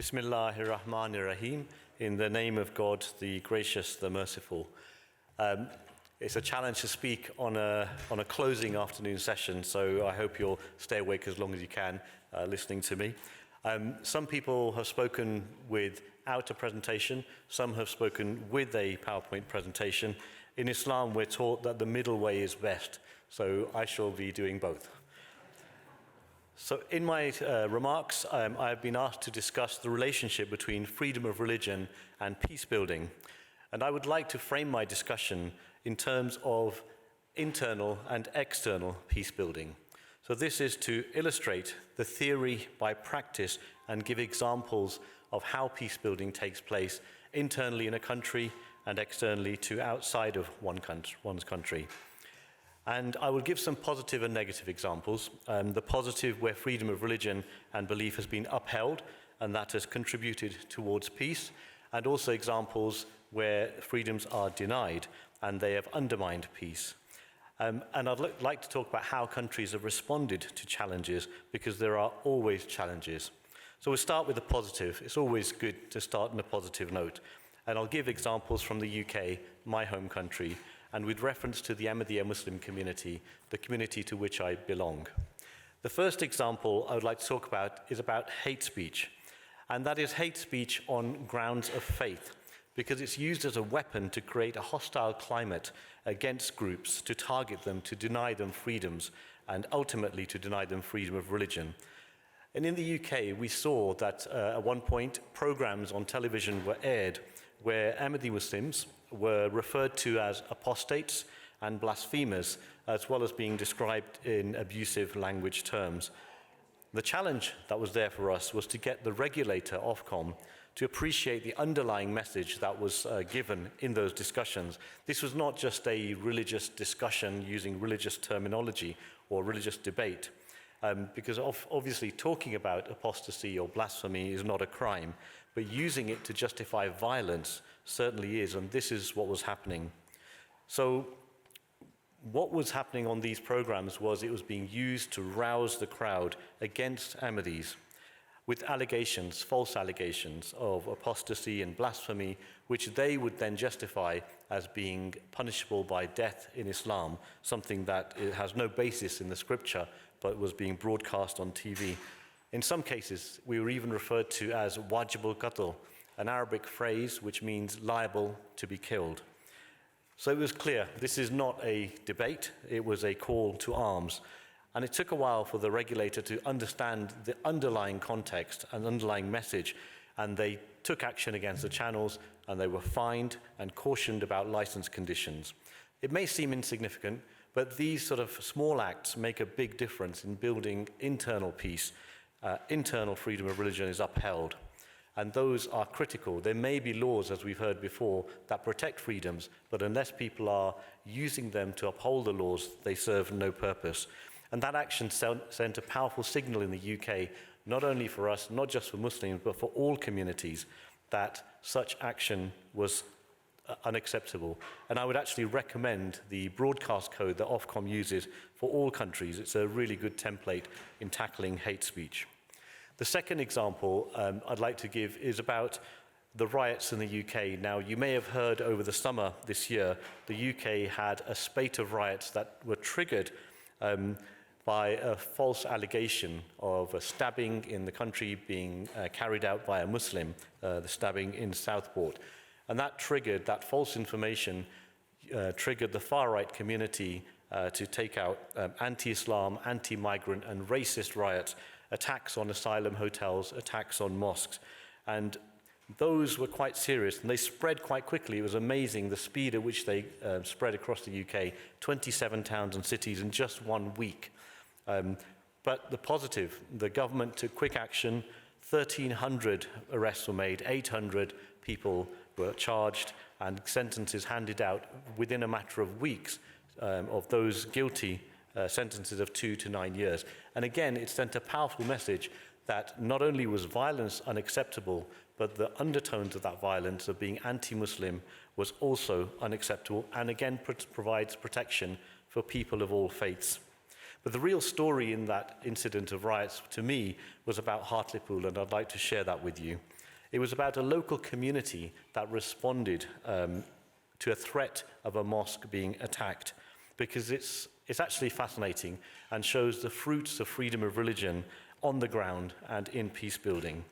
Bismillahirrahmanirrahim, in the name of God, the gracious, the merciful. It's a challenge to speak on a closing afternoon session, so I hope you'll stay awake as long as you can listening to me. Some people have spoken without a presentation, some have spoken with a PowerPoint presentation. In Islam, we're taught that the middle way is best, so I shall be doing both. So in my remarks, I've been asked to discuss the relationship between freedom of religion and peace building. And I would like to frame my discussion in terms of internal and external peace building. So this is to illustrate the theory by practice and give examples of how peace building takes place internally in a country and externally to outside of one's country. And I will give some positive and negative examples. The positive, where freedom of religion and belief has been upheld, and that has contributed towards peace, and also examples where freedoms are denied, and they have undermined peace. And I'd like to talk about how countries have responded to challenges, because there are always challenges. So we'll start with the positive. It's always good to start on a positive note. And I'll give examples from the UK, my home country, and with reference to the Ahmadiyya Muslim community, the community to which I belong. The first example I would like to talk about is about hate speech. And that is hate speech on grounds of faith, because it's used as a weapon to create a hostile climate against groups, to target them, to deny them freedoms, and ultimately to deny them freedom of religion. And in the UK, we saw that at one point, programs on television were aired where Ahmadi Muslims were referred to as apostates and blasphemers, as well as being described in abusive language terms. The challenge that was there for us was to get the regulator, Ofcom, to appreciate the underlying message that was given in those discussions. This was not just a religious discussion using religious terminology or religious debate, because obviously talking about apostasy or blasphemy is not a crime, but using it to justify violence certainly is, and this is what was happening. So what was happening on these programs was it was being used to rouse the crowd against Ahmadis with allegations, false allegations of apostasy and blasphemy, which they would then justify as being punishable by death in Islam, something that has no basis in the scripture, but was being broadcast on TV. In some cases, we were even referred to as wajibul qatl, an Arabic phrase which means liable to be killed. So it was clear, this is not a debate, it was a call to arms. And it took a while for the regulator to understand the underlying context and underlying message, and they took action against the channels, and they were fined and cautioned about license conditions. It may seem insignificant, but these sort of small acts make a big difference in building internal peace. Internal freedom of religion is upheld, and those are critical. There may be laws, as we've heard before, that protect freedoms, but unless people are using them to uphold the laws, they serve no purpose. And that action sent a powerful signal in the UK, not only for us, not just for Muslims, but for all communities, that such action was unacceptable. And I would actually recommend the broadcast code that Ofcom uses for all countries. It's a really good template in tackling hate speech. The second example I'd like to give is about the riots in the UK. Now, you may have heard over the summer this year, the UK had a spate of riots that were triggered by a false allegation of a stabbing in the country being carried out by a Muslim, the stabbing in Southport. And that false information triggered the far-right community to take out anti-Islam, anti-migrant and racist riots, attacks on asylum hotels, attacks on mosques. And those were quite serious, and they spread quite quickly. It was amazing the speed at which they spread across the UK, 27 towns and cities in just 1 week. But the positive, the government took quick action. 1,300 arrests were made, 800 people were charged, and sentences handed out within a matter of weeks of those guilty, sentences of 2 to 9 years. And again, it sent a powerful message that not only was violence unacceptable, but the undertones of that violence of being anti-Muslim was also unacceptable, and again provides protection for people of all faiths. But the real story in that incident of riots, to me, was about Hartlepool, and I'd like to share that with you. It was about a local community that responded to a threat of a mosque being attacked, because it's actually fascinating and shows the fruits of freedom of religion on the ground and in peace building.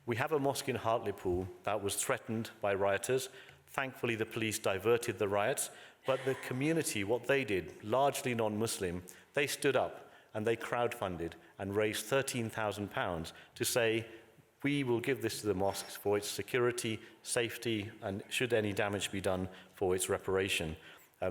We have a mosque in Hartlepool that was threatened by rioters. Thankfully, the police diverted the riots, but the community, what they did, largely non-Muslim, they stood up and they crowdfunded and raised £13,000 to say, we will give this to the mosques for its security, safety, and should any damage be done, for its reparation.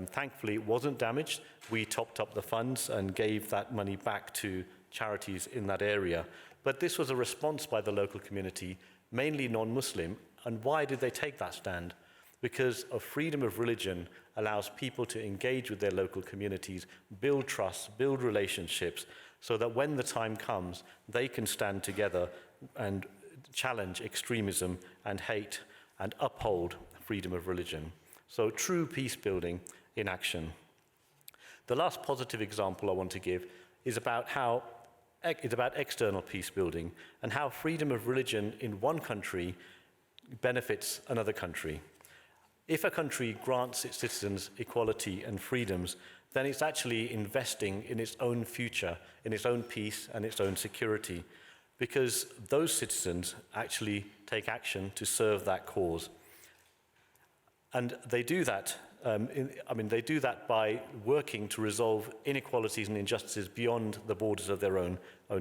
Thankfully, it wasn't damaged. We topped up the funds and gave that money back to charities in that area. But this was a response by the local community, mainly non-Muslim. And why did they take that stand? Because of freedom of religion allows people to engage with their local communities, build trust, build relationships, so that when the time comes, they can stand together and challenge extremism and hate and uphold freedom of religion. So true peace building in action. The last positive example I want to give is about external peace building and how freedom of religion in one country benefits another country. If a country grants its citizens equality and freedoms, then it's actually investing in its own future, in its own peace and its own security, because those citizens actually take action to serve that cause. And they do that, they do that by working to resolve inequalities and injustices beyond the borders of their own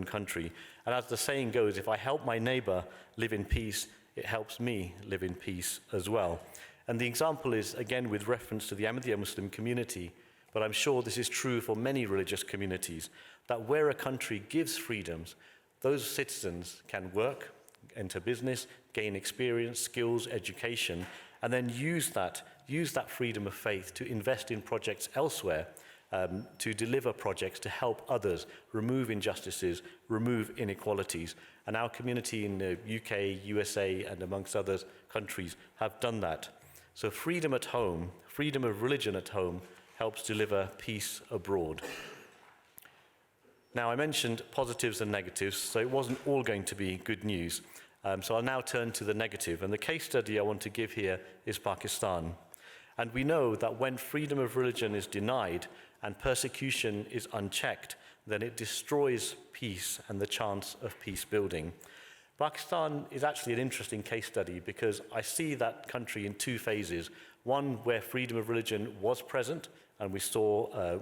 country. And as the saying goes, if I help my neighbor live in peace, it helps me live in peace as well. And the example is, again, with reference to the Ahmadiyya Muslim community, but I'm sure this is true for many religious communities, that where a country gives freedoms, those citizens can work, enter business, gain experience, skills, education, and then use that freedom of faith to invest in projects elsewhere, to deliver projects to help others, remove injustices, remove inequalities. And our community in the UK, USA, and amongst other countries have done that. So freedom at home, freedom of religion at home, helps deliver peace abroad. Now, I mentioned positives and negatives, so it wasn't all going to be good news. So I'll now turn to the negative. And the case study I want to give here is Pakistan. And we know that when freedom of religion is denied and persecution is unchecked, then it destroys peace and the chance of peace building. Pakistan is actually an interesting case study because I see that country in two phases. One where freedom of religion was present and we saw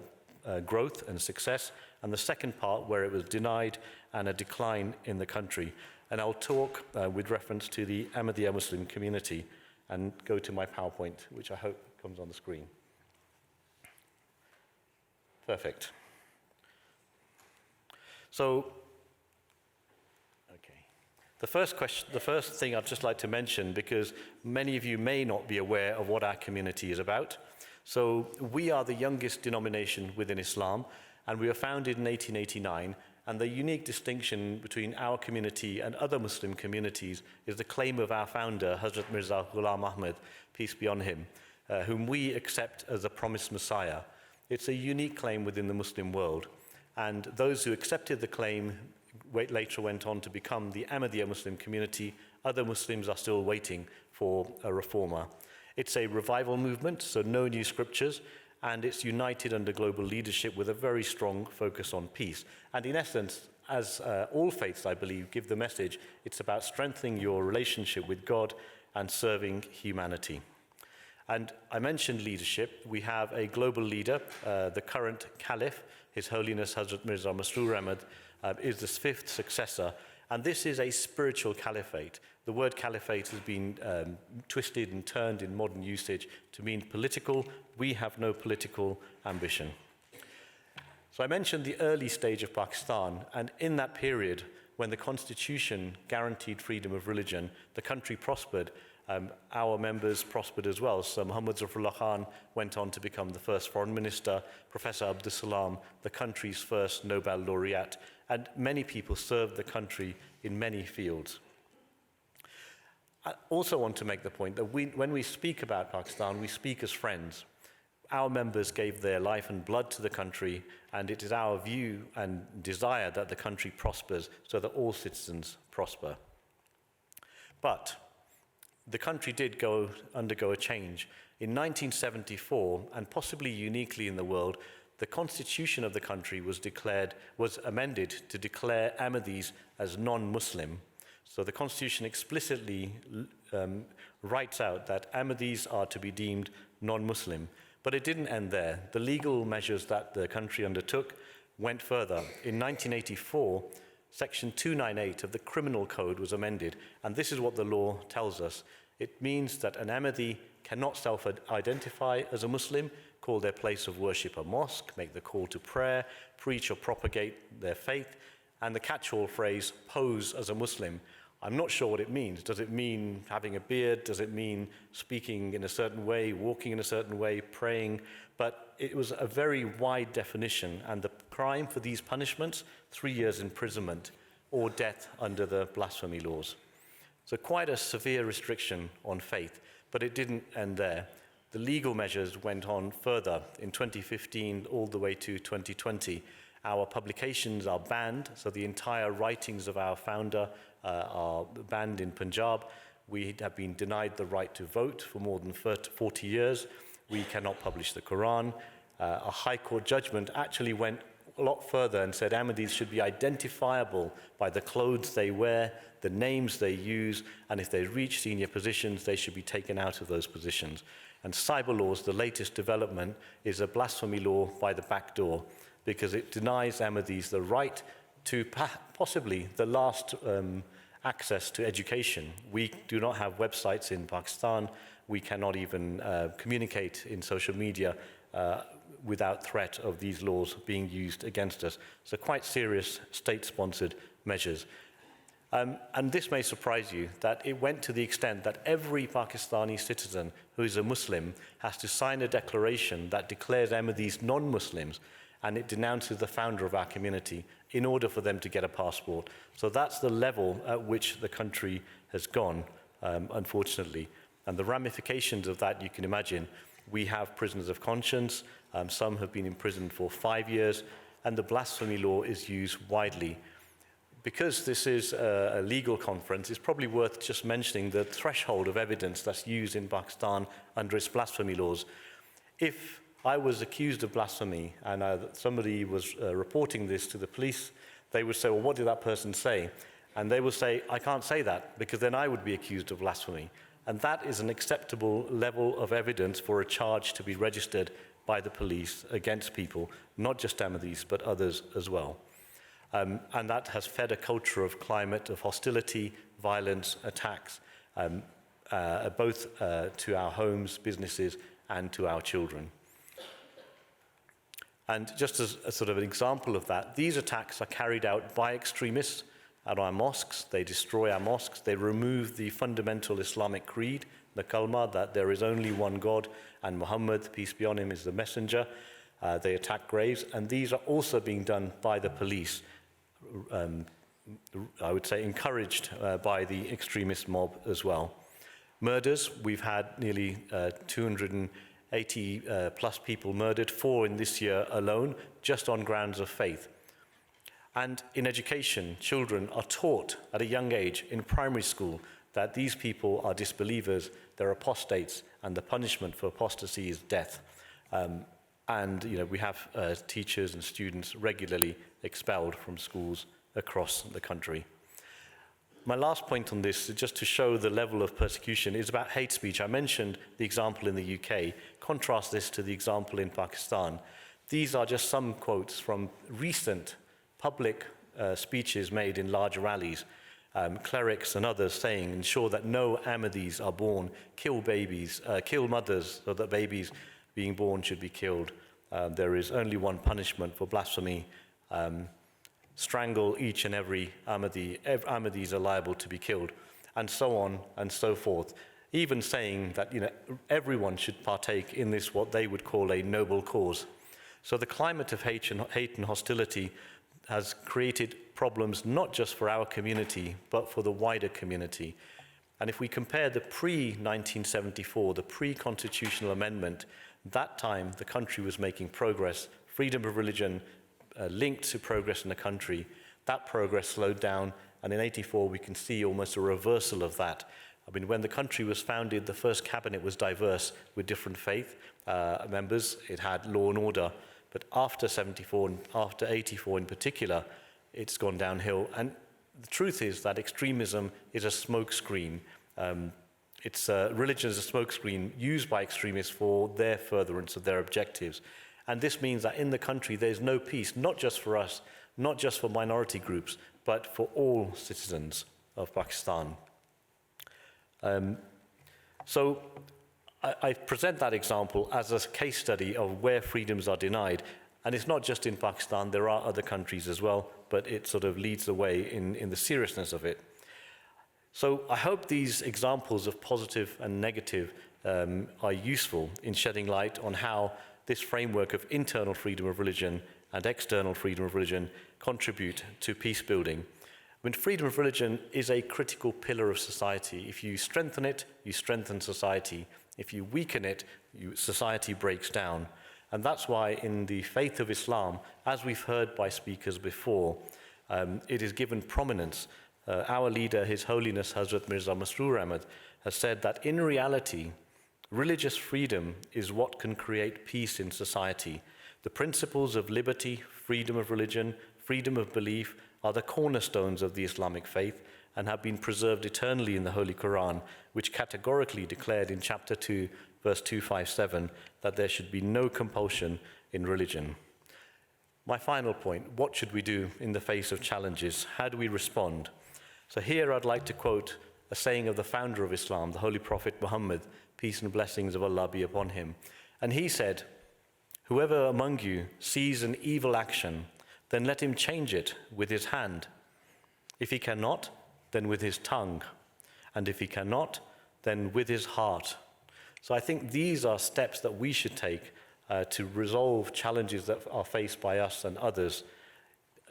growth and success, and the second part where it was denied and a decline in the country. And I'll talk with reference to the Ahmadiyya Muslim community and go to my PowerPoint, which I hope comes on the screen. Perfect. So, okay. The first thing I'd just like to mention, because many of you may not be aware of what our community is about. So we are the youngest denomination within Islam, and we were founded in 1889. And the unique distinction between our community and other Muslim communities is the claim of our founder, Hazrat Mirza Ghulam Ahmad, peace be on him, whom we accept as the promised Messiah. It's a unique claim within the Muslim world. And those who accepted the claim later went on to become the Ahmadiyya Muslim community. Other Muslims are still waiting for a reformer. It's a revival movement, so no new scriptures, and it's united under global leadership with a very strong focus on peace. And in essence, as all faiths, I believe, give the message, it's about strengthening your relationship with God and serving humanity. And I mentioned leadership. We have a global leader, the current Caliph, His Holiness Hazrat Mirza Masroor Ahmad, is the fifth successor. And this is a spiritual caliphate. The word caliphate has been twisted and turned in modern usage to mean political. We have no political ambition. So I mentioned the early stage of Pakistan, and in that period, when the constitution guaranteed freedom of religion, the country prospered. Our members prospered as well. So Muhammad Zafrullah Khan went on to become the first foreign minister, Professor Abdus Salam, the country's first Nobel laureate, and many people served the country in many fields. I also want to make the point that when we speak about Pakistan, we speak as friends. our members gave their life and blood to the country, and it is our view and desire that the country prospers so that all citizens prosper. But the country did undergo a change. In 1974, and possibly uniquely in the world, the constitution of the country was amended to declare Ahmadis as non-Muslim. So the constitution explicitly writes out that Ahmadis are to be deemed non-Muslim. But it didn't end there. The legal measures that the country undertook went further. In 1984, Section 298 of the Criminal Code was amended, and this is what the law tells us. It means that an Ahmadi cannot self-identify as a Muslim, call their place of worship a mosque, make the call to prayer, preach or propagate their faith, and the catch-all phrase, pose as a Muslim. I'm not sure what it means. Does it mean having a beard? Does it mean speaking in a certain way, walking in a certain way, praying? But it was a very wide definition, and the crime for these punishments, 3 years imprisonment or death under the blasphemy laws. So quite a severe restriction on faith, but it didn't end there. The legal measures went on further. In 2015 all the way to 2020, our publications are banned, so the entire writings of our founder are banned in Punjab. We have been denied the right to vote for more than 40 years. We cannot publish the Quran. A High Court judgment actually went a lot further and said Ahmadis should be identifiable by the clothes they wear, the names they use, and if they reach senior positions, they should be taken out of those positions. And cyber laws, the latest development, is a blasphemy law by the back door, because it denies Ahmadis the right to possibly the last access to education. We do not have websites in Pakistan. We cannot even communicate in social media without threat of these laws being used against us. So quite serious state-sponsored measures. And this may surprise you, that it went to the extent that every Pakistani citizen who is a Muslim has to sign a declaration that declares Ahmadis non-Muslims, and it denounces the founder of our community in order for them to get a passport. So that's the level at which the country has gone, unfortunately. And the ramifications of that, you can imagine. We have prisoners of conscience. Some have been imprisoned for 5 years, and the blasphemy law is used widely. Because this is a legal conference, it's probably worth just mentioning the threshold of evidence that's used in Pakistan under its blasphemy laws. If I was accused of blasphemy and somebody was reporting this to the police, they would say, well, what did that person say? And they will say, I can't say that, because then I would be accused of blasphemy. And that is an acceptable level of evidence for a charge to be registered by the police against people, not just Ahmadis, but others as well. And that has fed a culture of climate of hostility, violence, attacks, both to our homes, businesses, and to our children. And just as a sort of an example of that, these attacks are carried out by extremists at our mosques. They destroy our mosques. They remove the fundamental Islamic creed, the kalma, that there is only one God, and Muhammad, peace be on him, is the messenger. They attack graves, and these are also being done by the police. I would say encouraged by the extremist mob as well. Murders, we've had nearly 280 plus people murdered, 4 in this year alone, just on grounds of faith. And in education, children are taught at a young age in primary school that these people are disbelievers, they're apostates, and the punishment for apostasy is death. And we have teachers and students regularly expelled from schools across the country. My last point on this, just to show the level of persecution, is about hate speech. I mentioned the example in the UK. Contrast this to the example in Pakistan. These are just some quotes from recent public speeches made in large rallies. Clerics and others saying, ensure that no Ahmadis are born, kill babies, kill mothers so that babies being born should be killed. There is only one punishment for blasphemy. Strangle each and every Ahmadi. Ahmadis are liable to be killed, and so on and so forth. Even saying that everyone should partake in this, what they would call a noble cause. So the climate of hate and hostility has created problems not just for our community, but for the wider community. And if we compare the pre-1974, the pre-constitutional amendment, That time, the country was making progress. Freedom of religion linked to progress in the country. That progress slowed down, and in '84 we can see almost a reversal of that. I mean, when the country was founded, the first cabinet was diverse with different faith members. It had law and order. But after '74 and after '84 in particular, it's gone downhill. And the truth is that extremism is a smokescreen. Religion is a smokescreen used by extremists for their furtherance of their objectives. And this means that in the country there's no peace, not just for us, not just for minority groups, but for all citizens of Pakistan. So I present that example as a case study of where freedoms are denied. And it's not just in Pakistan, there are other countries as well, but it sort of leads the way in the seriousness of it. So I hope these examples of positive and negative are useful in shedding light on how this framework of internal freedom of religion and external freedom of religion contribute to peace building. I mean, freedom of religion is a critical pillar of society. If you strengthen it, you strengthen society. If you weaken it, society breaks down. And that's why in the faith of Islam, as we've heard by speakers before, it is given prominence. Our leader, His Holiness Hazrat Mirza Masroor Ahmad, has said that in reality, religious freedom is what can create peace in society. The principles of liberty, freedom of religion, freedom of belief are the cornerstones of the Islamic faith and have been preserved eternally in the Holy Quran, which categorically declared in chapter 2, verse 257, that there should be no compulsion in religion. My final point, what should we do in the face of challenges? How do we respond? So here I'd like to quote a saying of the founder of Islam, the Holy Prophet Muhammad, peace and blessings of Allah be upon him. And he said, "Whoever among you sees an evil action, then let him change it with his hand. If he cannot, then with his tongue. And if he cannot, then with his heart." So I think these are steps that we should take to resolve challenges that are faced by us and others,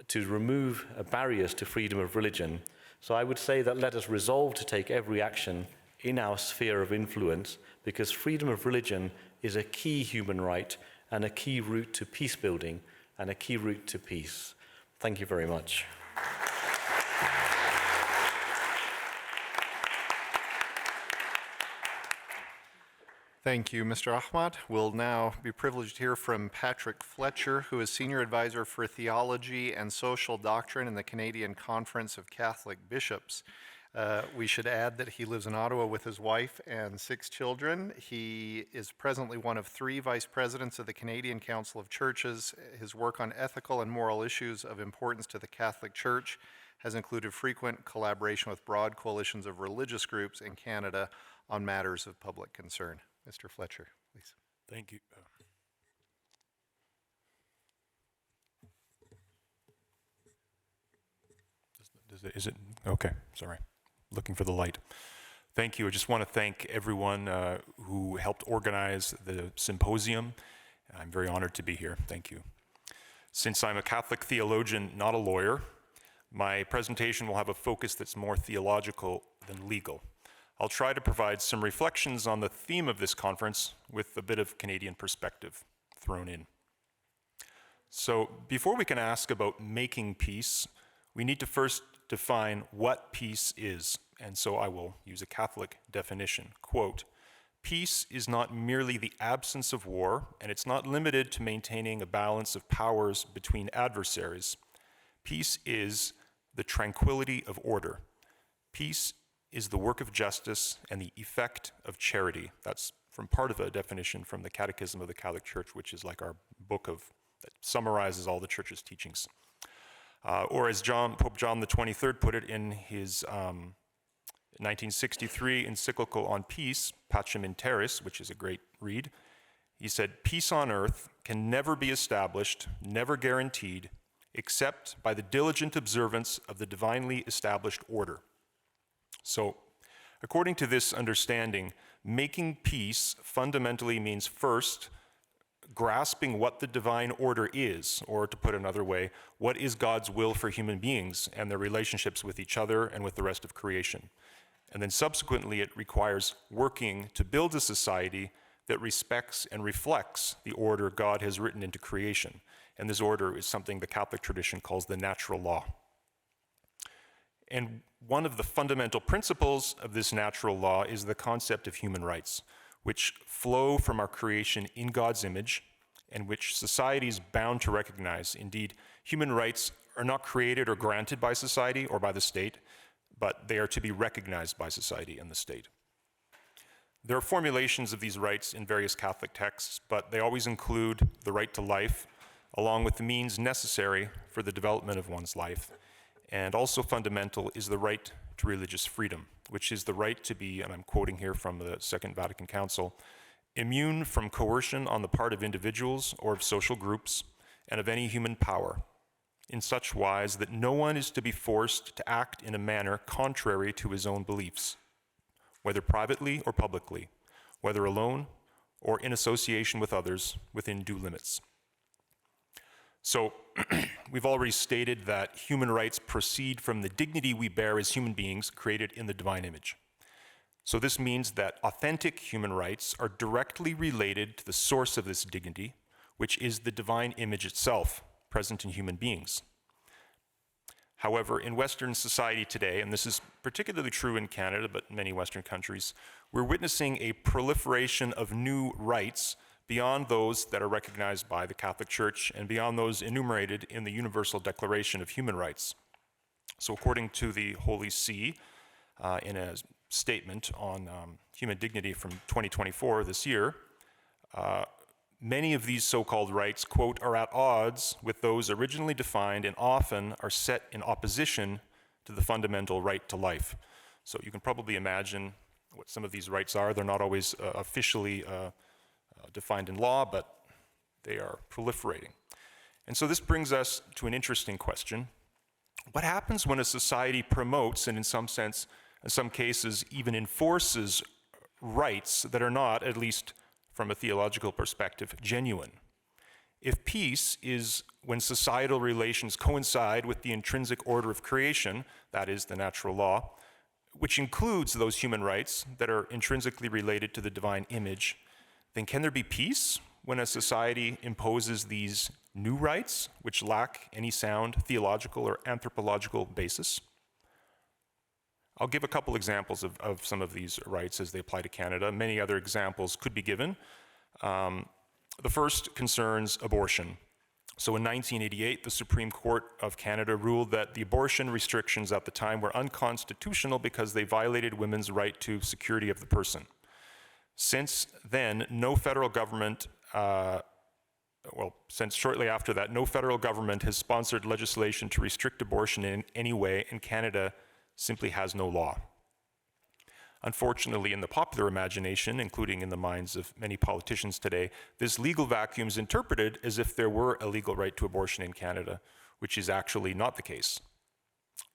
to remove barriers to freedom of religion. So I would say that let us resolve to take every action in our sphere of influence, because freedom of religion is a key human right and a key route to peace building and a key route to peace. Thank you very much. Thank you, Mr. Ahmad. We'll now be privileged to hear from Patrick Fletcher, who is Senior Advisor for Theology and Social Doctrine in the Canadian Conference of Catholic Bishops. We should add that he lives in Ottawa with his wife and 6 children. He is presently one of 3 vice presidents of the Canadian Council of Churches. His work on ethical and moral issues of importance to the Catholic Church has included frequent collaboration with broad coalitions of religious groups in Canada on matters of public concern. Mr. Fletcher, please. Thank you. Is it? Okay, sorry. Looking for the light. Thank you. I just want to thank everyone who helped organize the symposium. I'm very honored to be here. Thank you. Since I'm a Catholic theologian, not a lawyer, my presentation will have a focus that's more theological than legal. I'll try to provide some reflections on the theme of this conference with a bit of Canadian perspective thrown in. So before we can ask about making peace, we need to first define what peace is. And so I will use a Catholic definition. Quote, "Peace is not merely the absence of war, and it's not limited to maintaining a balance of powers between adversaries. Peace is the tranquility of order. Peace is the work of justice and the effect of charity." That's from part of a definition from the Catechism of the Catholic Church, which is like our book that summarizes all the Church's teachings. Or as Pope John the 23rd put it in his 1963 encyclical on peace, Pacem in Terris, which is a great read, he said, "Peace on earth can never be established, never guaranteed, except by the diligent observance of the divinely established order." So, according to this understanding, making peace fundamentally means first grasping what the divine order is, or to put another way, what is God's will for human beings and their relationships with each other and with the rest of creation. And then subsequently, it requires working to build a society that respects and reflects the order God has written into creation. And this order is something the Catholic tradition calls the natural law. And one of the fundamental principles of this natural law is the concept of human rights, which flow from our creation in God's image and which society is bound to recognize. Indeed, human rights are not created or granted by society or by the state, but they are to be recognized by society and the state. There are formulations of these rights in various Catholic texts, but they always include the right to life, along with the means necessary for the development of one's life. And also fundamental is the right to religious freedom, which is the right to be, and I'm quoting here from the Second Vatican Council, immune from coercion on the part of individuals or of social groups and of any human power, in such wise that no one is to be forced to act in a manner contrary to his own beliefs, whether privately or publicly, whether alone or in association with others within due limits. So we've already stated that human rights proceed from the dignity we bear as human beings created in the divine image. So this means that authentic human rights are directly related to the source of this dignity, which is the divine image itself, present in human beings. However, in Western society today, and this is particularly true in Canada, but many Western countries, we're witnessing a proliferation of new rights beyond those that are recognized by the Catholic Church and beyond those enumerated in the Universal Declaration of Human Rights. So according to the Holy See, in a statement on human dignity from 2024, this year, many of these so-called rights, quote, are at odds with those originally defined and often are set in opposition to the fundamental right to life. So you can probably imagine what some of these rights are. They're not always officially defined in law, but they are proliferating. And so this brings us to an interesting question. What happens when a society promotes, and in some sense, in some cases, even enforces rights that are not, at least from a theological perspective, genuine? If peace is when societal relations coincide with the intrinsic order of creation, that is, the natural law, which includes those human rights that are intrinsically related to the divine image, then can there be peace when a society imposes these new rights, which lack any sound theological or anthropological basis? I'll give a couple examples of some of these rights as they apply to Canada. Many other examples could be given. The first concerns abortion. So in 1988, the Supreme Court of Canada ruled that the abortion restrictions at the time were unconstitutional because they violated women's right to security of the person. Since then, no federal government, since shortly after that, no federal government has sponsored legislation to restrict abortion in any way, and Canada simply has no law. Unfortunately, in the popular imagination, including in the minds of many politicians today, this legal vacuum is interpreted as if there were a legal right to abortion in Canada, which is actually not the case.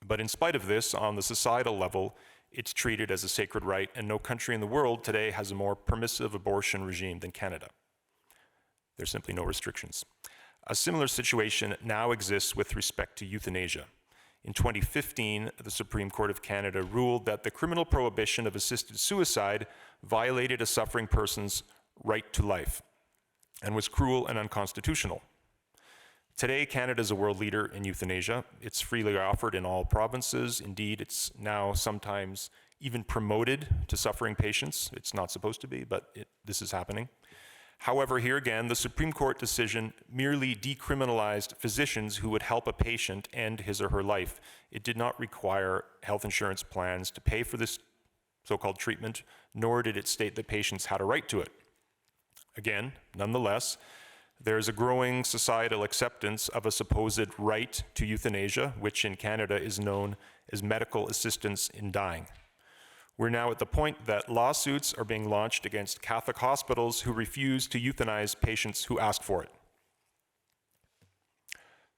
But in spite of this, on the societal level, it's treated as a sacred right, and no country in the world today has a more permissive abortion regime than Canada. There's simply no restrictions. A similar situation now exists with respect to euthanasia. In 2015, the Supreme Court of Canada ruled that the criminal prohibition of assisted suicide violated a suffering person's right to life and was cruel and unconstitutional. Today, Canada is a world leader in euthanasia. It's freely offered in all provinces. Indeed, it's now sometimes even promoted to suffering patients. It's not supposed to be, but this is happening. However, here again, the Supreme Court decision merely decriminalized physicians who would help a patient end his or her life. It did not require health insurance plans to pay for this so-called treatment, nor did it state that patients had a right to it. Again, nonetheless, there is a growing societal acceptance of a supposed right to euthanasia, which in Canada is known as medical assistance in dying. We're now at the point that lawsuits are being launched against Catholic hospitals who refuse to euthanize patients who ask for it.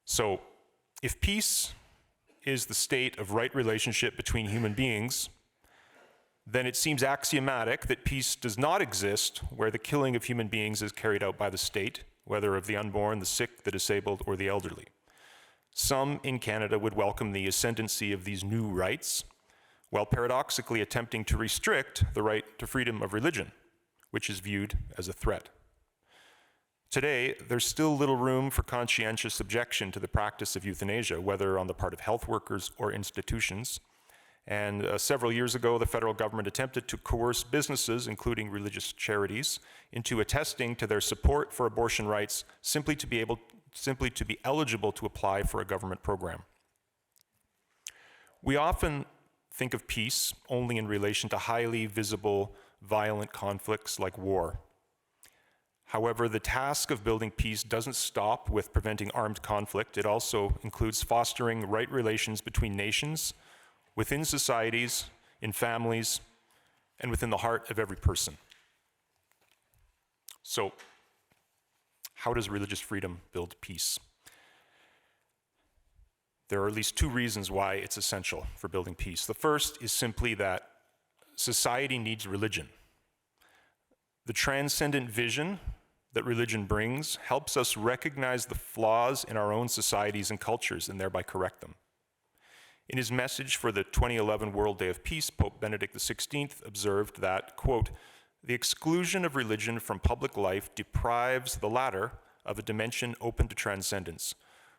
So, if peace is the state of right relationship between human beings, then it seems axiomatic that peace does not exist where the killing of human beings is carried out by the state, whether of the unborn, the sick, the disabled, or the elderly. Some in Canada would welcome the ascendancy of these new rights, while paradoxically attempting to restrict the right to freedom of religion, which is viewed as a threat. Today, there's still little room for conscientious objection to the practice of euthanasia, whether on the part of health workers or institutions. And several years ago, the federal government attempted to coerce businesses, including religious charities, into attesting to their support for abortion rights simply to be eligible to apply for a government program. We often think of peace only in relation to highly visible, violent conflicts like war. However, the task of building peace doesn't stop with preventing armed conflict. It also includes fostering right relations between nations, within societies, in families, and within the heart of every person. So, how does religious freedom build peace? There are at least two reasons why it's essential for building peace. The first is simply that society needs religion. The transcendent vision that religion brings helps us recognize the flaws in our own societies and cultures and thereby correct them. In his message for the 2011 World Day of Peace, Pope Benedict XVI observed that, quote, "The exclusion of religion from public life deprives the latter of a dimension open to transcendence.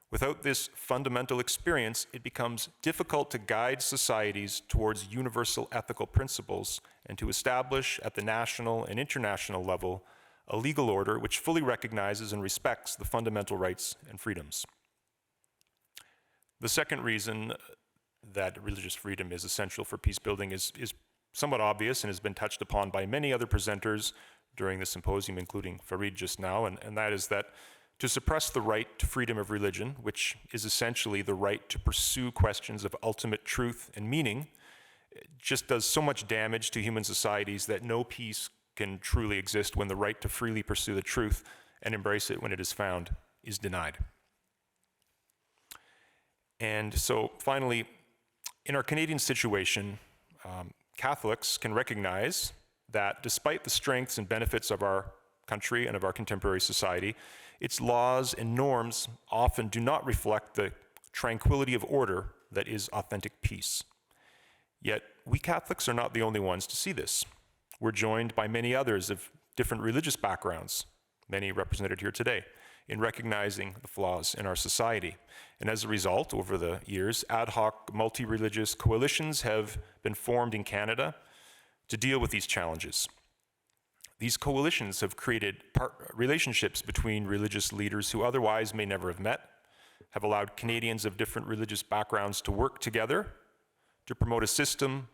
Without this fundamental experience, it becomes difficult to guide societies towards universal ethical principles and to establish at the national and international level a legal order which fully recognizes and respects the fundamental rights and freedoms." The second reason that religious freedom is essential for peace building is somewhat obvious and has been touched upon by many other presenters during the symposium, including Farid just now, and that is that to suppress the right to freedom of religion, which is essentially the right to pursue questions of ultimate truth and meaning, just does so much damage to human societies that no peace can truly exist when the right to freely pursue the truth and embrace it when it is found is denied. And so finally, in our Canadian situation, Catholics can recognize that despite the strengths and benefits of our country and of our contemporary society, its laws and norms often do not reflect the tranquility of order that is authentic peace. Yet, we Catholics are not the only ones to see this. We're joined by many others of different religious backgrounds, many represented here today, in recognizing the flaws in our society. And as a result, over the years, ad hoc multi-religious coalitions have been formed in Canada to deal with these challenges. These coalitions have created relationships between religious leaders who otherwise may never have met, have allowed Canadians of different religious backgrounds to work together to promote a system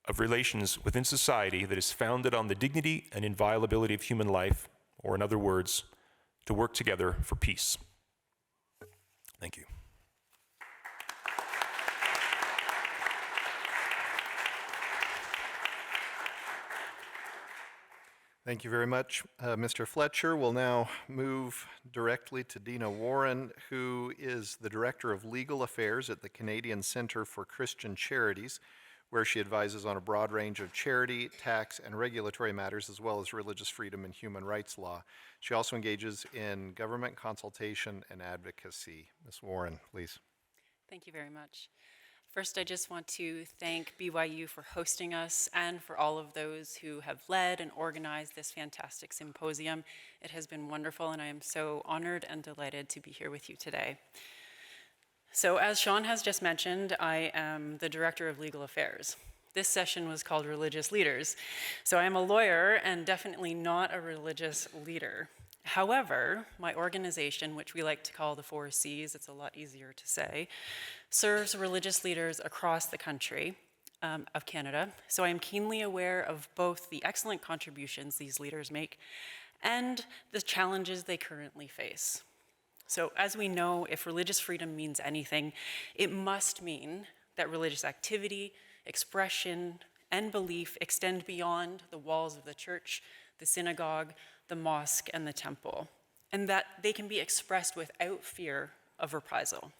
of relations within society that is founded on the dignity and inviolability of human life, or in other words, to work together for peace. Thank you. Thank you very much, Mr. Fletcher. We'll now move directly to Deina Warren, who is the Director of Legal Affairs at the Canadian Centre for Christian Charities, where she advises on a broad range of charity, tax, and regulatory matters, as well as religious freedom and human rights law. She also engages in government consultation and advocacy. Ms. Warren, please. Thank you very much. First, I just want to thank BYU for hosting us and for all of those who have led and organized this fantastic symposium. It has been wonderful, and I am so honored and delighted to be here with you today. So as Shon has just mentioned, I am the Director of Legal Affairs. This session was called Religious Leaders. So I am a lawyer and definitely not a religious leader. However, my organization, which we like to call the 4 Cs, it's a lot easier to say, serves religious leaders across the country of Canada. So I am keenly aware of both the excellent contributions these leaders make and the challenges they currently face. So as we know, if religious freedom means anything, it must mean that religious activity, expression, and belief extend beyond the walls of the church, the synagogue, the mosque, and the temple, and that they can be expressed without fear of reprisal.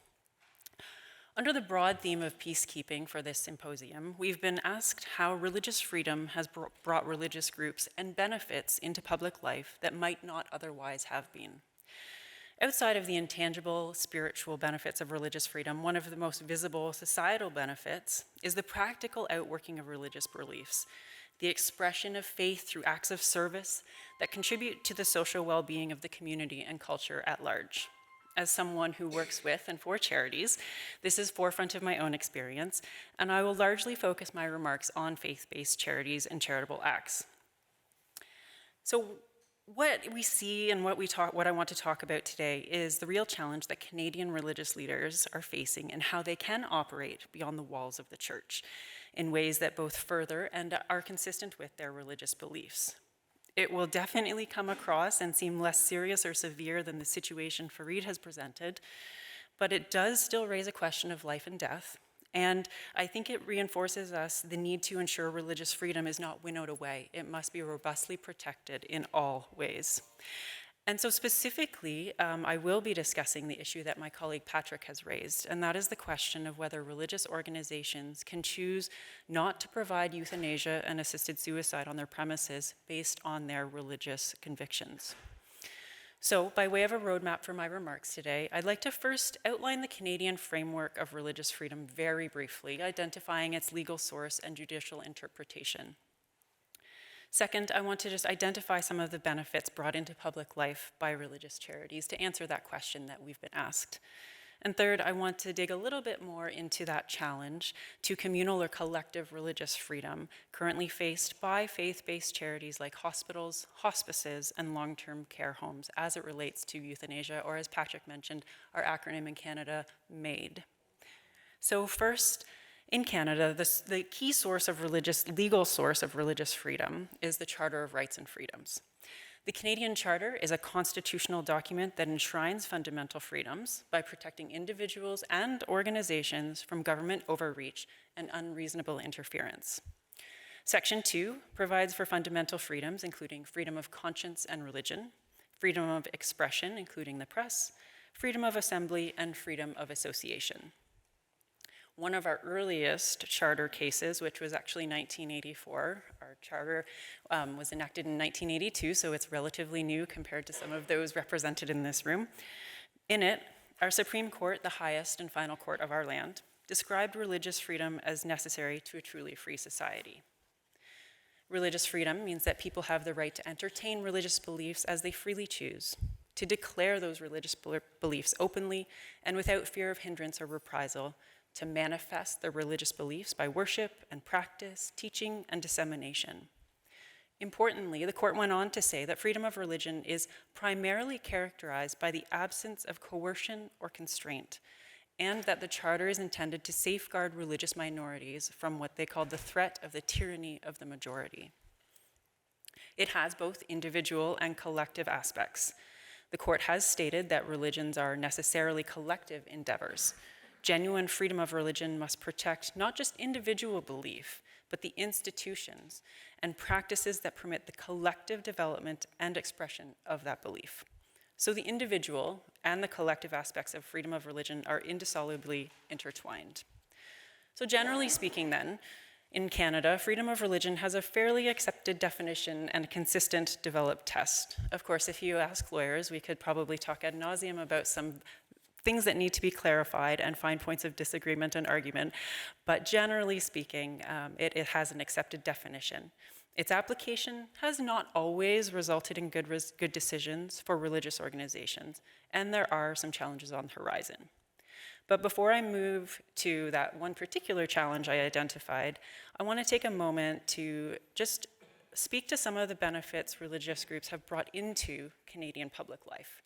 Under the broad theme of peacekeeping for this symposium, we've been asked how religious freedom has brought religious groups and benefits into public life that might not otherwise have been. Outside of the intangible spiritual benefits of religious freedom, one of the most visible societal benefits is the practical outworking of religious beliefs. the expression of faith through acts of service that contribute to the social well-being of the community and culture at large. As someone who works with and for charities, this is forefront of my own experience, and I will largely focus my remarks on faith-based charities and charitable acts. So what we see and what I want to talk about today is the real challenge that Canadian religious leaders are facing and how they can operate beyond the walls of the church in ways that both further and are consistent with their religious beliefs. It will definitely come across and seem less serious or severe than the situation Fareed has presented, but it does still raise a question of life and death, and I think it reinforces us the need to ensure religious freedom is not winnowed away. It must be robustly protected in all ways. And so specifically, I will be discussing the issue that my colleague Patrick has raised, and that is the question of whether religious organizations can choose not to provide euthanasia and assisted suicide on their premises based on their religious convictions. So, by way of a roadmap for my remarks today, I'd like to first outline the Canadian framework of religious freedom very briefly, identifying its legal source and judicial interpretation. Second, I want to just identify some of the benefits brought into public life by religious charities to answer that question that we've been asked. And third, I want to dig a little bit more into that challenge to communal or collective religious freedom currently faced by faith-based charities like hospitals, hospices, and long-term care homes as it relates to euthanasia, or as Patrick mentioned, our acronym in Canada, MAID. So first, in Canada, the key legal source of religious freedom is the Charter of Rights and Freedoms. The Canadian Charter is a constitutional document that enshrines fundamental freedoms by protecting individuals and organizations from government overreach and unreasonable interference. Section 2 provides for fundamental freedoms, including freedom of conscience and religion, freedom of expression, including the press, freedom of assembly, and freedom of association. One of our earliest charter cases, which was actually 1984, our charter was enacted in 1982, so it's relatively new compared to some of those represented in this room. In it, our Supreme Court, the highest and final court of our land, described religious freedom as necessary to a truly free society. Religious freedom means that people have the right to entertain religious beliefs as they freely choose, to declare those religious beliefs openly and without fear of hindrance or reprisal, to manifest their religious beliefs by worship and practice, teaching, and dissemination. Importantly, the court went on to say that freedom of religion is primarily characterized by the absence of coercion or constraint, and that the charter is intended to safeguard religious minorities from what they called the threat of the tyranny of the majority. It has both individual and collective aspects. The court has stated that religions are necessarily collective endeavors. Genuine freedom of religion must protect not just individual belief, but the institutions and practices that permit the collective development and expression of that belief. So the individual and the collective aspects of freedom of religion are indissolubly intertwined. So generally speaking then, in Canada, freedom of religion has a fairly accepted definition and a consistent developed test. Of course, if you ask lawyers, we could probably talk ad nauseum about some things that need to be clarified and find points of disagreement and argument, but generally speaking, it has an accepted definition. Its application has not always resulted in good decisions for religious organizations, and there are some challenges on the horizon. But before I move to that one particular challenge I identified, I want to take a moment to just speak to some of the benefits religious groups have brought into Canadian public life.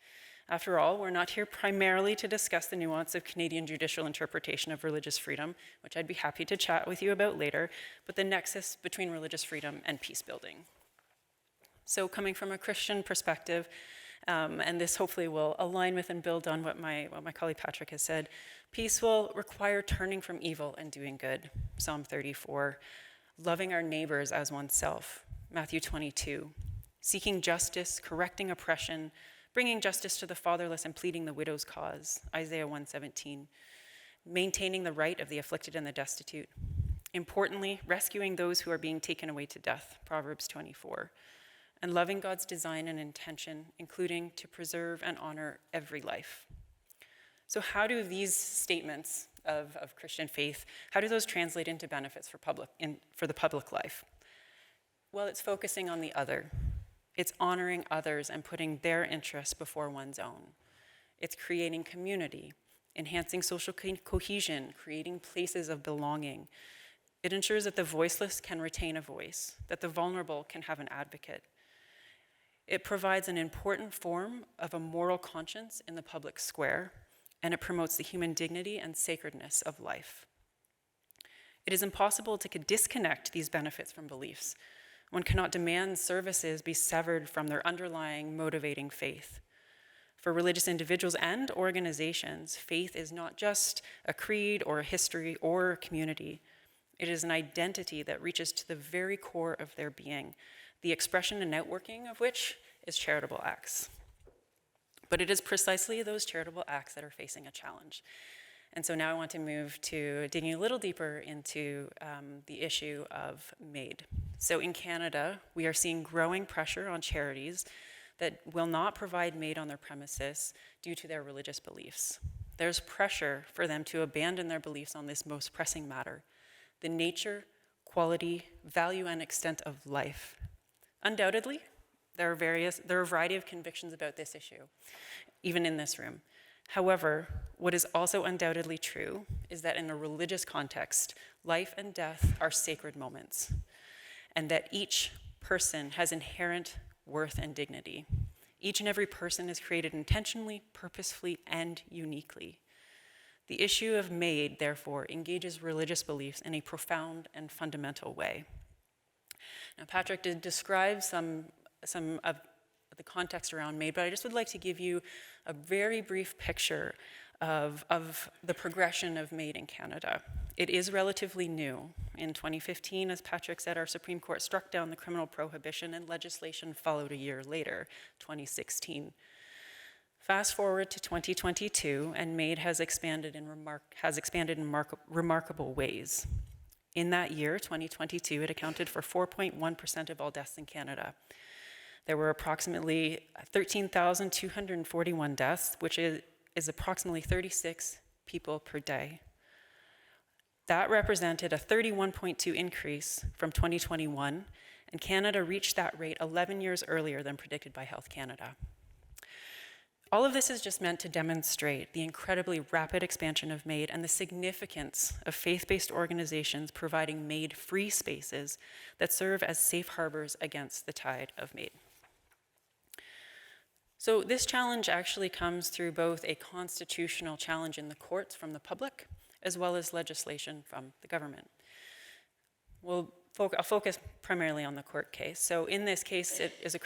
After all, we're not here primarily to discuss the nuance of Canadian judicial interpretation of religious freedom, which I'd be happy to chat with you about later, but the nexus between religious freedom and peace building. So coming from a Christian perspective, and this hopefully will align with and build on what my colleague Patrick has said, peace will require turning from evil and doing good, Psalm 34, loving our neighbors as oneself, Matthew 22, seeking justice, correcting oppression, bringing justice to the fatherless and pleading the widow's cause, Isaiah 1:17, maintaining the right of the afflicted and the destitute. Importantly, rescuing those who are being taken away to death, Proverbs 24, and loving God's design and intention, including to preserve and honor every life. So how do these statements of Christian faith, how do those translate into benefits for the public life? Well, it's focusing on the other. It's honoring others and putting their interests before one's own. It's creating community, enhancing social cohesion, creating places of belonging. It ensures that the voiceless can retain a voice, that the vulnerable can have an advocate. It provides an important form of a moral conscience in the public square, and it promotes the human dignity and sacredness of life. It is impossible to disconnect these benefits from beliefs. One cannot demand services be severed from their underlying motivating faith. For religious individuals and organizations, faith is not just a creed or a history or a community. It is an identity that reaches to the very core of their being, the expression and outworking of which is charitable acts. But it is precisely those charitable acts that are facing a challenge. And so now I want to move to digging a little deeper into the issue of MAID. So in Canada, we are seeing growing pressure on charities that will not provide MAID on their premises due to their religious beliefs. There's pressure for them to abandon their beliefs on this most pressing matter, the nature, quality, value, and extent of life. Undoubtedly, there are a variety of convictions about this issue, even in this room. However, what is also undoubtedly true is that in a religious context, life and death are sacred moments, and that each person has inherent worth and dignity. Each and every person is created intentionally, purposefully, and uniquely. The issue of MAID, therefore, engages religious beliefs in a profound and fundamental way. Now, Patrick did describe some of the context around MAID, but I just would like to give you a very brief picture of the progression of MAID in Canada. It is relatively new. In 2015, as Patrick said, our Supreme Court struck down the criminal prohibition and legislation followed a year later, 2016. Fast forward to 2022, and MAID has expanded in remarkable ways. In that year, 2022, it accounted for 4.1% of all deaths in Canada. There were approximately 13,241 deaths, which is approximately 36 people per day. That represented a 31.2 increase from 2021, and Canada reached that rate 11 years earlier than predicted by Health Canada. All of this is just meant to demonstrate the incredibly rapid expansion of MAID and the significance of faith-based organizations providing MAID-free spaces that serve as safe harbors against the tide of MAID. So this challenge actually comes through both a constitutional challenge in the courts from the public, as well as legislation from the government. I'll focus primarily on the court case. So in this case, it is a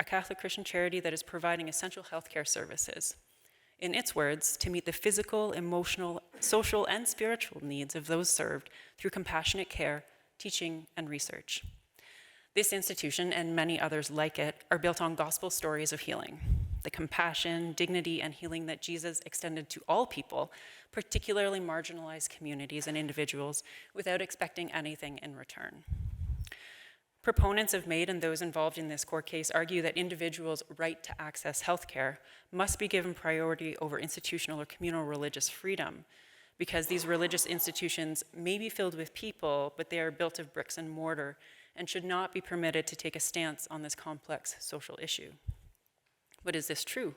Catholic Christian charity that is providing essential healthcare services. In its words, to meet the physical, emotional, social, and spiritual needs of those served through compassionate care, teaching, and research. This institution, and many others like it, are built on gospel stories of healing, the compassion, dignity, and healing that Jesus extended to all people, particularly marginalized communities and individuals, without expecting anything in return. Proponents of MAID and those involved in this court case argue that individuals' right to access healthcare must be given priority over institutional or communal religious freedom, because these religious institutions may be filled with people, but they are built of bricks and mortar and should not be permitted to take a stance on this complex social issue. But is this true?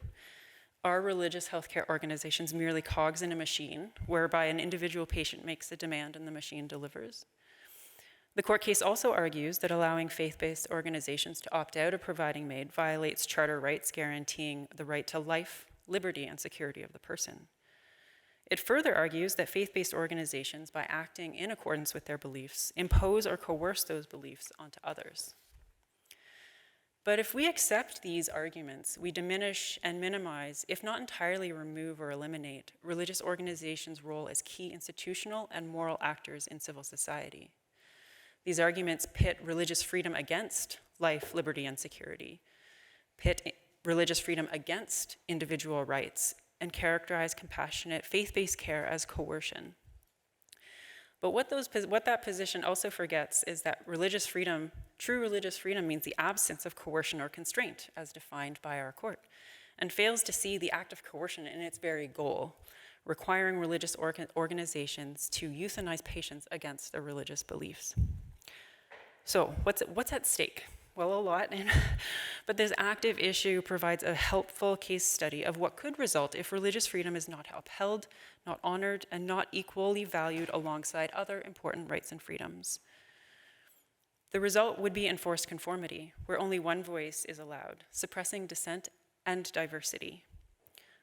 Are religious healthcare organizations merely cogs in a machine whereby an individual patient makes a demand and the machine delivers? The court case also argues that allowing faith-based organizations to opt out of providing MAID violates charter rights guaranteeing the right to life, liberty, and security of the person. It further argues that faith-based organizations, by acting in accordance with their beliefs, impose or coerce those beliefs onto others. But if we accept these arguments, we diminish and minimize, if not entirely remove or eliminate, religious organizations' role as key institutional and moral actors in civil society. These arguments pit religious freedom against life, liberty, and security, pit religious freedom against individual rights, and characterize compassionate, faith-based care as coercion. But what that position also forgets is that true religious freedom means the absence of coercion or constraint, as defined by our court, and fails to see the act of coercion in its very goal, requiring religious organizations to euthanize patients against their religious beliefs. So what's at stake? Well, a lot, but this active issue provides a helpful case study of what could result if religious freedom is not upheld, not honored, and not equally valued alongside other important rights and freedoms. The result would be enforced conformity, where only one voice is allowed, suppressing dissent and diversity.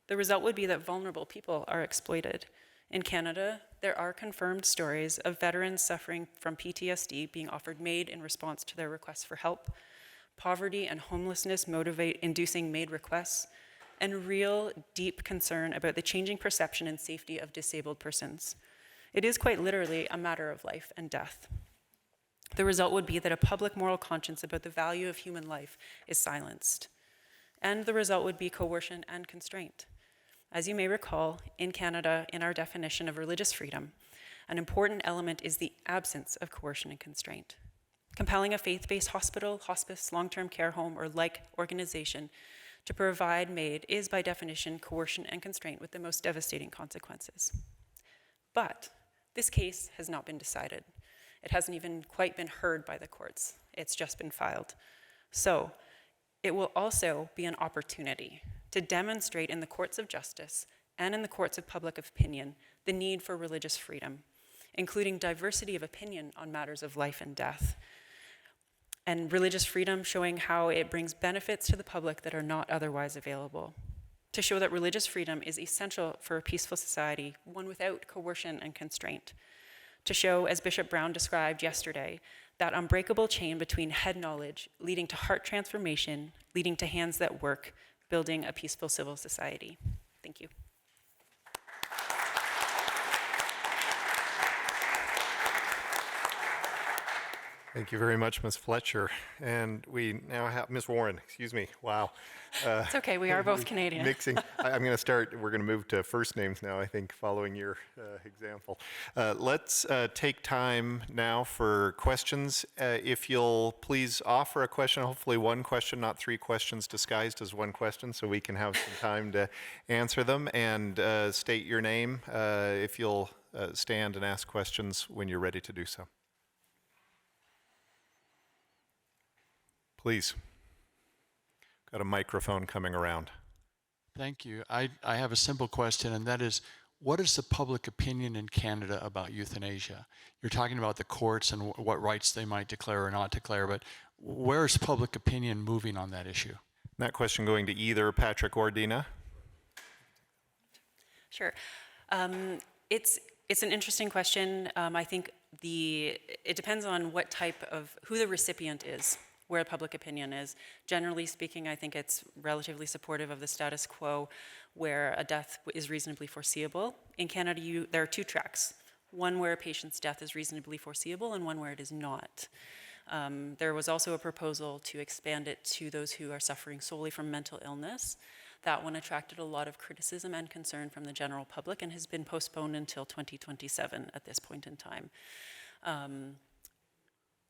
The result would be that vulnerable people are exploited. In Canada, there are confirmed stories of veterans suffering from PTSD being offered MAID in response to their requests for help, poverty and homelessness inducing MAID requests, and real, deep concern about the changing perception and safety of disabled persons. It is quite literally a matter of life and death. The result would be that a public moral conscience about the value of human life is silenced. And the result would be coercion and constraint. As you may recall, in Canada, in our definition of religious freedom, an important element is the absence of coercion and constraint. Compelling a faith-based hospital, hospice, long-term care home, or like organization to provide MAID is by definition coercion and constraint with the most devastating consequences. But this case has not been decided. It hasn't even quite been heard by the courts. It's just been filed. So it will also be an opportunity to demonstrate in the courts of justice and in the courts of public opinion the need for religious freedom, including diversity of opinion on matters of life and death, and religious freedom showing how it brings benefits to the public that are not otherwise available, to show that religious freedom is essential for a peaceful society, one without coercion and constraint, to show, as Bishop Brown described yesterday, that unbreakable chain between head knowledge leading to heart transformation, leading to hands that work, building a peaceful civil society. Thank you. Thank you very much, Ms. Fletcher. And we now have Ms. Warren, excuse me, wow. It's okay, we are both Canadian. Mixing. I'm going to start, we're going to move to first names now, I think, following your example. Let's take time now for questions. If you'll please offer a question, hopefully one question, not three questions disguised as one question, so we can have some time to answer them, and state your name if you'll stand and ask questions when you're ready to do so. Please. Got a microphone coming around. Thank you. I have a simple question, and that is, what is the public opinion in Canada about euthanasia? You're talking about the courts and what rights they might declare or not declare, but where is public opinion moving on that issue? That question going to either Patrick or Deina. Sure. It's an interesting question. I think it depends on what type of, who the recipient is, where public opinion is. Generally speaking, I think it's relatively supportive of the status quo where a death is reasonably foreseeable. In Canada, there are two tracks. One where a patient's death is reasonably foreseeable and one where it is not. There was also a proposal to expand it to those who are suffering solely from mental illness. That one attracted a lot of criticism and concern from the general public and has been postponed until 2027 at this point in time.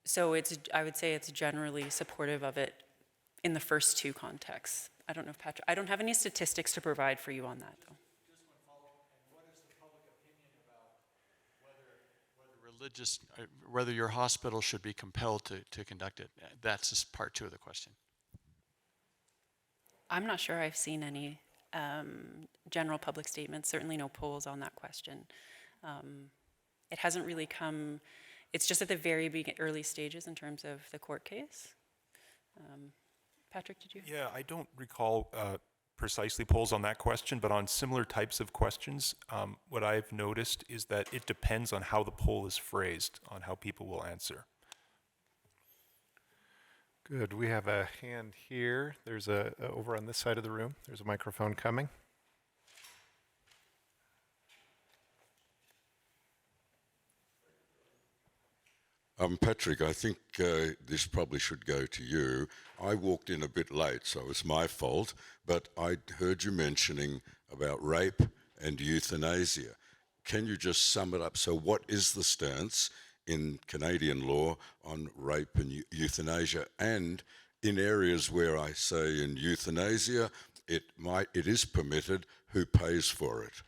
So I would say it's generally supportive of it in the first two contexts. I don't know if Patrick, I don't have any statistics to provide for you on that though. Just one follow-up, and what is the public opinion about whether your hospital should be compelled to conduct it? That's just part two of the question. I'm not sure I've seen any general public statements, certainly no polls on that question. It hasn't really come. It's just at the very early stages in terms of the court case. Patrick, did you? Yeah, I don't recall precisely polls on that question, but on similar types of questions, what I've noticed is that it depends on how the poll is phrased, on how people will answer. Good. We have a hand here. There's over on this side of the room. There's a microphone coming. Patrick, I think this probably should go to you. I walked in a bit late, so it's my fault, but I heard you mentioning about rape and euthanasia. Can you just sum it up? So what is the stance in Canadian law on rape and euthanasia? And in areas where I say in euthanasia, it is permitted, who pays for it?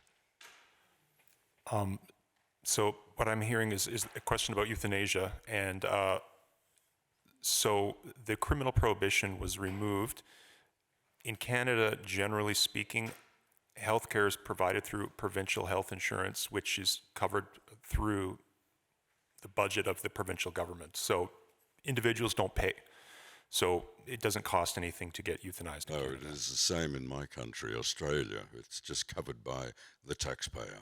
So what I'm hearing is a question about euthanasia, and So the criminal prohibition was removed. In Canada, generally speaking, healthcare is provided through provincial health insurance, which is covered through the budget of the provincial government. So individuals don't pay. So it doesn't cost anything to get euthanized in No, Canada. it is the same in my country, Australia. It's just covered by the taxpayer.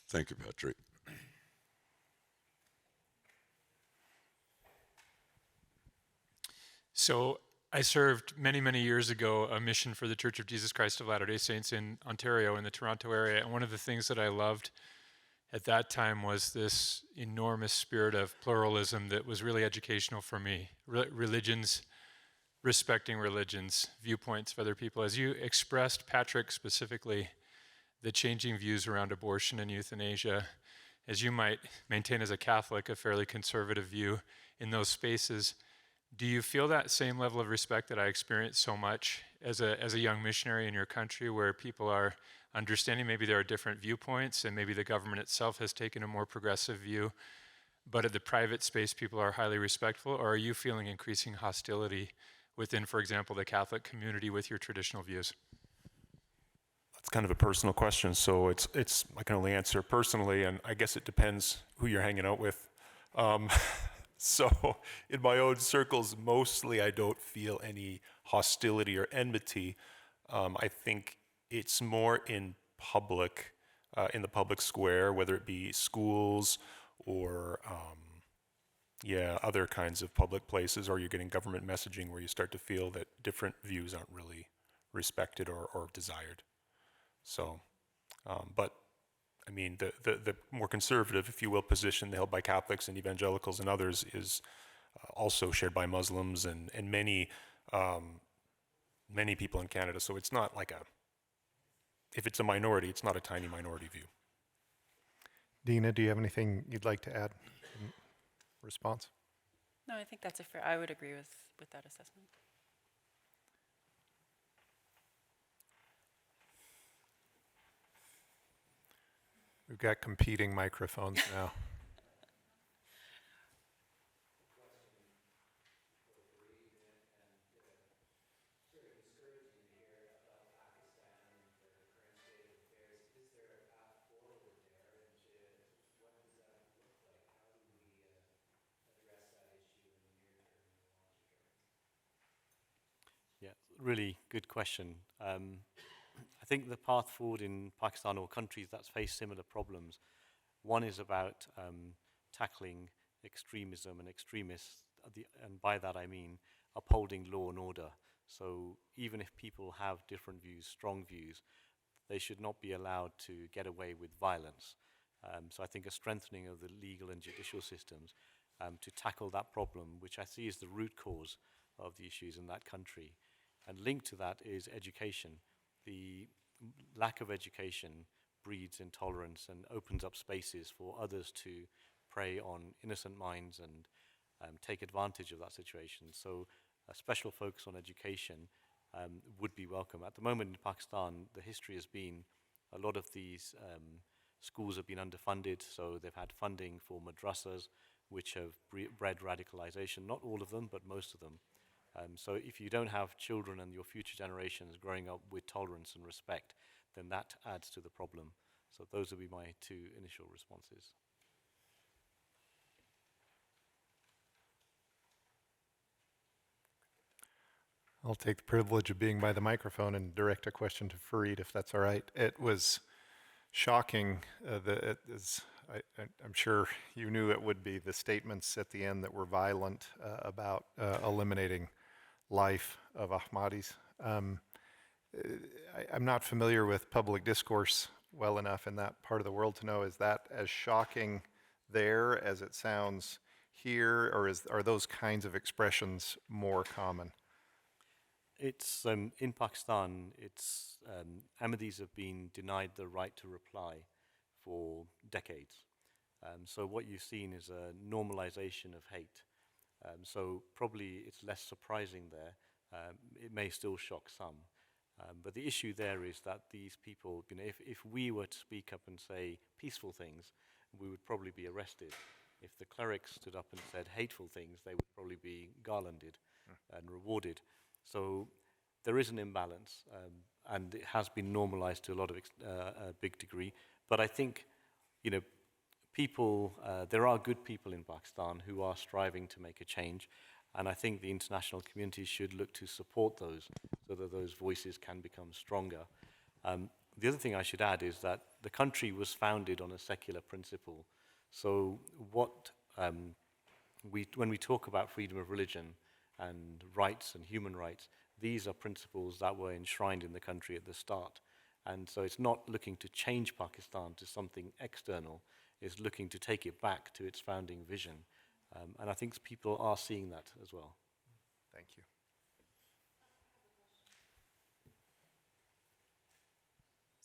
Thank you, Patrick. So I served many, many years ago a mission for the Church of Jesus Christ of Latter-day Saints in Ontario, in the Toronto area. And one of the things that I loved at that time was this enormous spirit of pluralism that was really educational for me. Religions, respecting religions, viewpoints of other people. As you expressed, Patrick, specifically, the changing views around abortion and euthanasia, as you might maintain as a Catholic, a fairly conservative view in those spaces, do you feel that same level of respect that I experienced so much as a young missionary in your country, where people are understanding maybe there are different viewpoints and maybe the government itself has taken a more progressive view, but at the private space people are highly respectful? Or are you feeling increasing hostility within, for example, the Catholic community with your traditional views? It's kind of a personal question, so it's I can only answer personally, and I guess it depends who you're hanging out with. So in my own circles, mostly I don't feel any hostility or enmity. I think it's more in public, in the public square, whether it be schools or other kinds of public places, or you're getting government messaging where you start to feel that different views aren't really respected or desired. So, but I mean, the more conservative, if you will, position held by Catholics and evangelicals and others is also shared by Muslims and many people in Canada. So it's not like if it's a minority, it's not a tiny minority view. Deina, do you have anything you'd like to add in response? No, I think that's I would agree with that assessment. We've got competing microphones now. Yeah, really good question. I think the path forward in Pakistan or countries that face similar problems, one is about tackling extremism and extremists, and by that I mean upholding law and order. So even if people have different views, strong views, they should not be allowed to get away with violence. So I think a strengthening of the legal and judicial systems to tackle that problem, which I see is the root cause of the issues in that country. And linked to that is education. The lack of education breeds intolerance and opens up spaces for others to prey on innocent minds and take advantage of that situation. So a special focus on education would be welcome. At the moment in Pakistan, the history has been a lot of these schools have been underfunded, so they've had funding for madrasas, which have bred radicalization. Not all of them, but most of them. So if you don't have children and your future generations growing up with tolerance and respect, then that adds to the problem. So those would be my two initial responses. I'll take the privilege of being by the microphone and direct a question to Fareed, if that's all right. It was shocking, I'm sure you knew it would be, the statements at the end that were violent about eliminating life of Ahmadis. I'm not familiar with public discourse well enough in that part of the world to know, is that as shocking there as it sounds here, or are those kinds of expressions more common? It's in Pakistan, it's Ahmadis have been denied the right to reply for decades. So what you've seen is a normalization of hate. So probably it's less surprising there. It may still shock some. But the issue there is that these people, if we were to speak up and say peaceful things, we would probably be arrested. If the clerics stood up and said hateful things, they would probably be garlanded and rewarded. So there is an imbalance, and it has been normalized to a big degree. But I think, people, there are good people in Pakistan who are striving to make a change, and I think the international community should look to support those so that those voices can become stronger. The other thing I should add is that the country was founded on a secular principle. So when we talk about freedom of religion and rights and human rights, these are principles that were enshrined in the country at the start. And so it's not looking to change Pakistan to something external, it's looking to take it back to its founding vision. And I think people are seeing that as well. Thank you.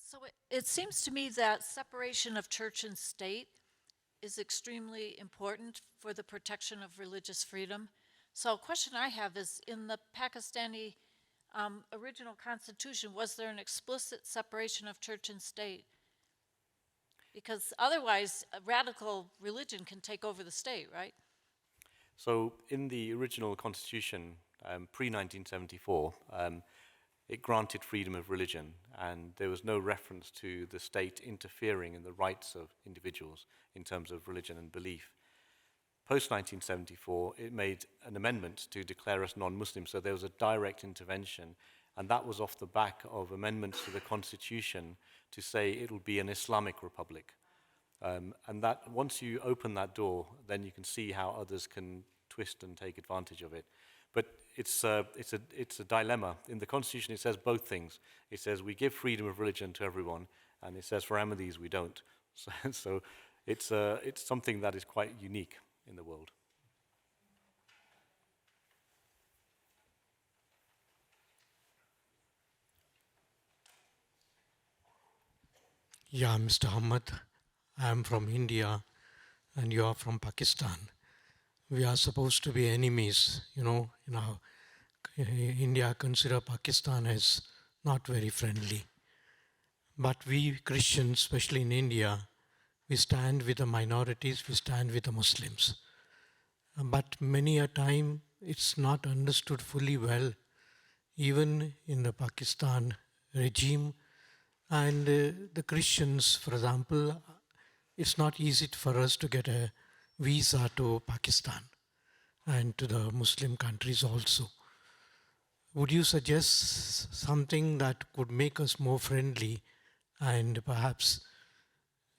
So it seems to me that separation of church and state is extremely important for the protection of religious freedom. So a question I have is, in the Pakistani original constitution, was there an explicit separation of church and state? Because otherwise, a radical religion can take over the state, right? So in the original constitution, pre-1974, it granted freedom of religion, and there was no reference to the state interfering in the rights of individuals in terms of religion and belief. Post-1974, it made an amendment to declare us non-Muslim, so there was a direct intervention, and that was off the back of amendments to the constitution to say it will be an Islamic republic. And that once you open that door, then you can see how others can twist and take advantage of it. But it's a dilemma. In the Constitution, it says both things. It says we give freedom of religion to everyone, and it says for Ahmadis we don't. So it's something that is quite unique in the world. Yeah, Mr. Ahmad, I am from India and you are from Pakistan. We are supposed to be enemies, India consider Pakistan as not very friendly. But we Christians, especially in India, we stand with the minorities, we stand with the Muslims. But many a time it's not understood fully well, even in the Pakistan regime. And the Christians, for example, it's not easy for us to get a visa to Pakistan and to the Muslim countries also. Would you suggest something that could make us more friendly and perhaps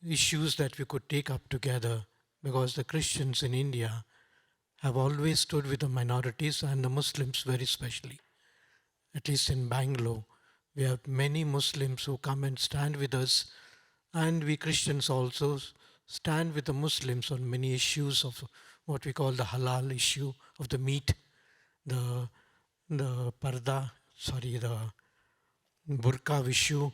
issues that we could take up together? Because the Christians in India have always stood with the minorities and the Muslims very specially. At least in Bangalore, we have many Muslims who come and stand with us, and we Christians also stand with the Muslims on many issues of what we call the halal issue of the meat, the burqa issue.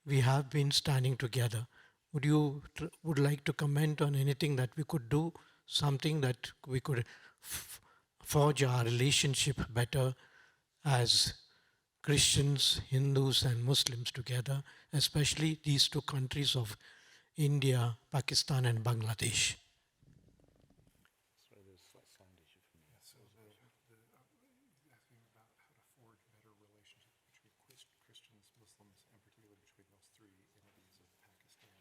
We have been standing together. Would you like to comment on anything that we could do, something that we could forge our relationship better as Christians, Hindus and Muslims together, especially these two countries of India, Pakistan and Bangladesh? Sorry, there's a slight sound issue from you. So asking about how to forge better relationships between Christians, Muslims, and particularly between those three entities of Pakistan,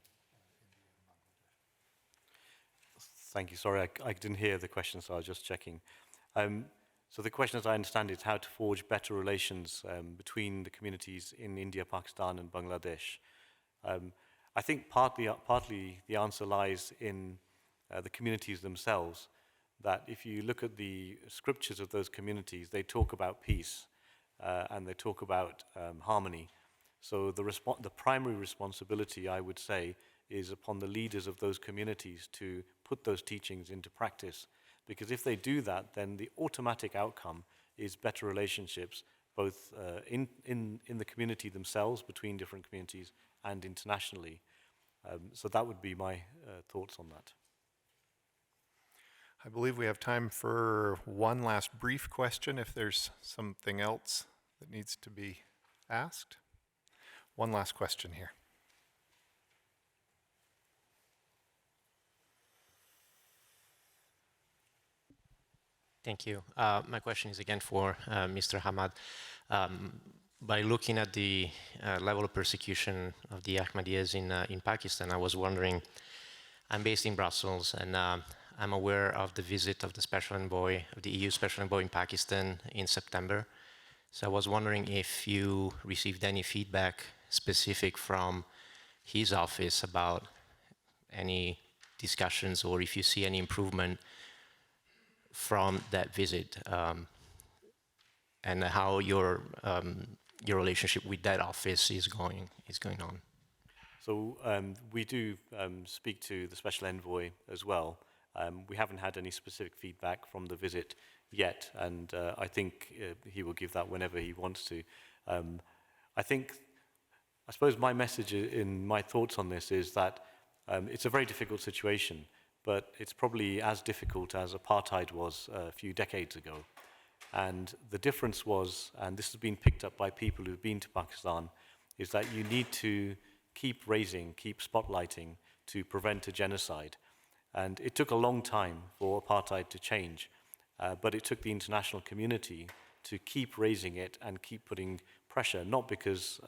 India, and Bangladesh. Thank you. Sorry, I didn't hear the question, so I was just checking. So the question, as I understand it, is how to forge better relations between the communities in India, Pakistan, and Bangladesh. I think partly the answer lies in the communities themselves, that if you look at the scriptures of those communities, they talk about peace and they talk about harmony. So the primary responsibility, I would say, is upon the leaders of those communities to put those teachings into practice. Because if they do that, then the automatic outcome is better relationships, both in the community themselves, between different communities, and internationally. So that would be my thoughts on that. I believe we have time for one last brief question, if there's something else that needs to be asked. One last question here. Thank you. My question is again for Mr. Ahmad. By looking at the level of persecution of the Ahmadiyyas in Pakistan, I was wondering, I'm based in Brussels, and I'm aware of the visit of the Special Envoy, of the EU Special Envoy in Pakistan in September. So I was wondering if you received any feedback specific from his office about any discussions, or if you see any improvement from that visit, and how your relationship with that office is going on. So we do speak to the Special Envoy as well. We haven't had any specific feedback from the visit yet, and I think he will give that whenever he wants to. I suppose my message in my thoughts on this is that it's a very difficult situation, but it's probably as difficult as apartheid was a few decades ago. And the difference was, and this has been picked up by people who've been to Pakistan, is that you need to keep raising, keep spotlighting to prevent a genocide. And it took a long time for apartheid to change, but it took the international community to keep raising it and keep putting pressure, not because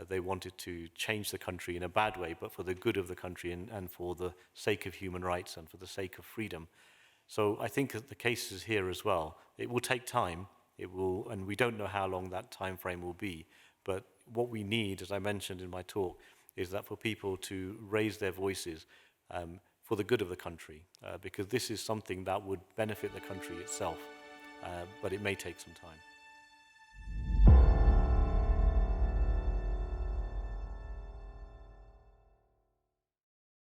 they wanted to change the country in a bad way, but for the good of the country and for the sake of human rights and for the sake of freedom. So I think that the case is here as well. It will take time, and we don't know how long that time frame will be, but what we need, as I mentioned in my talk, is that for people to raise their voices for the good of the country, because this is something that would benefit the country itself, but it may take some time.